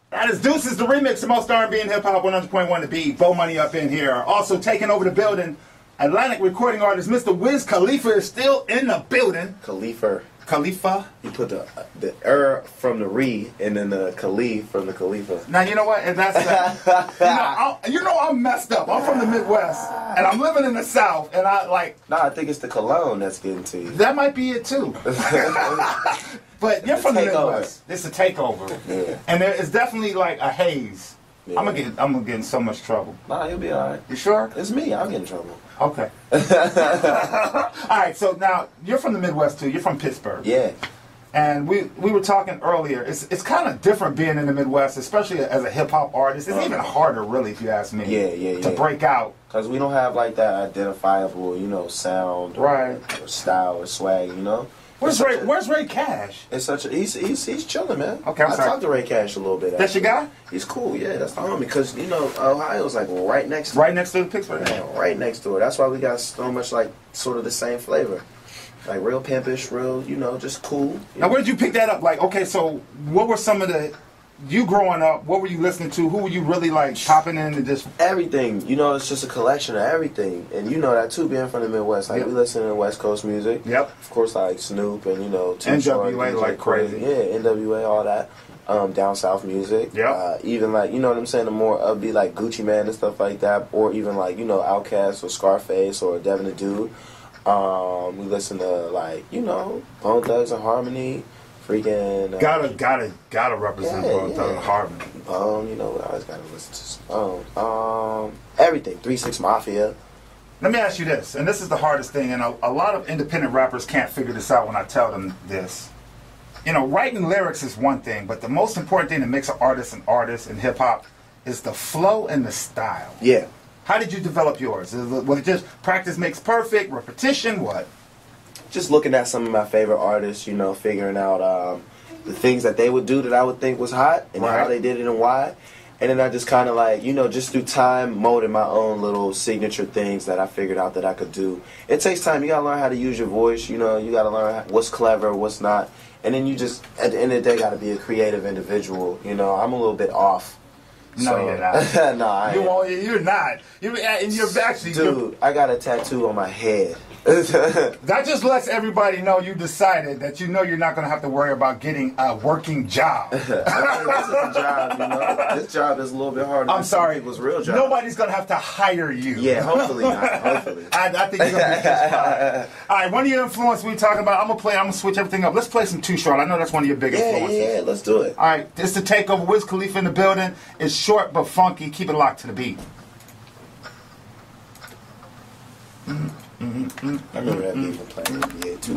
That is Deuces, the remix of most R&B and hip-hop, 100.1 The Beat. Bo Money up in here. Also taking over the building, Atlantic recording artist Mr. Wiz Khalifa is still in the building. Khalifa. You put the from the re and then the Khalif from the Khalifa. Now you know what? And that's I'm messed up. I'm from the Midwest and I'm living in the South, and I think it's the cologne that's getting to you. That might be it too. But you're from the Midwest. It's a takeover. Yeah. And there is definitely like a haze. Yeah. I'm gonna get in so much trouble. Nah, you'll be alright. You sure? It's me. I'll get in trouble. Okay. Alright, so now you're from the Midwest too. You're from Pittsburgh. Yeah. And we were talking earlier. It's kind of different being in the Midwest, especially as a hip hop artist. It's even harder, really, if you ask me. Yeah. To break out. Because we don't have like that identifiable, sound, or style or swag, Where's Ray Cash? It's such a he's chilling, man. Okay, I'm sorry. I talked to Ray Cash a little bit. That's your guy? He's cool, yeah. That's the homie. Because Ohio's like right next to the Pittsburgh. Yeah, right next to it. That's why we got so much like sort of the same flavor, like real pimpish, real just cool. Now, where did you pick that up? Like, okay, so what were some of you growing up? What were you listening to? Who were you really like popping in and just everything? It's just a collection of everything, and you know that too. Being from the Midwest, like we listen to West Coast music. Yep. Of course, like Snoop and NWA like crazy. Yeah, NWA, all that. Down south music. Yeah. Even like what I'm saying, the more upbeat like Gucci Man and stuff like that, or even like Outkast or Scarface or Devin the Dude. We listen to like Bone Thugs and Harmony. Freaking gotta represent Bone Thugs and Harmony. Bone, we always gotta listen to some Bone. Everything. 3 6 Mafia. Let me ask you this, and this is the hardest thing, and a lot of independent rappers can't figure this out when I tell them this. Writing lyrics is one thing, but the most important thing that makes an artist in hip hop is the flow and the style. Yeah. How did you develop yours? Was it just practice makes perfect, repetition, what? Just looking at some of my favorite artists, figuring out the things that they would do that I would think was hot and how they did it and why. And then I just kind of like, just through time, molded my own little signature things that I figured out that I could do. It takes time. You got to learn how to use your voice. You got to learn what's clever, what's not. And then you just, at the end of the day, got to be a creative individual. I'm a little bit off. No, you're not. No, you're not. You're actually... Dude, I got a tattoo on my head. That just lets everybody know you decided that you're not going to have to worry about getting a working job. This is a job, This job is a little bit harder I'm sorry. Some people's real job. Nobody's going to have to hire you. Yeah, hopefully not. Hopefully. I think you're going to be just fine. All right, one of your influences we talking about, I'm going to switch everything up. Let's play some Too Short. I know that's one of your big influences. Yeah, let's do it. All right, this is the takeover. Wiz Khalifa in the building. It's short but funky. Keep it locked to the beat. I remember that beat from playing. Yeah, too.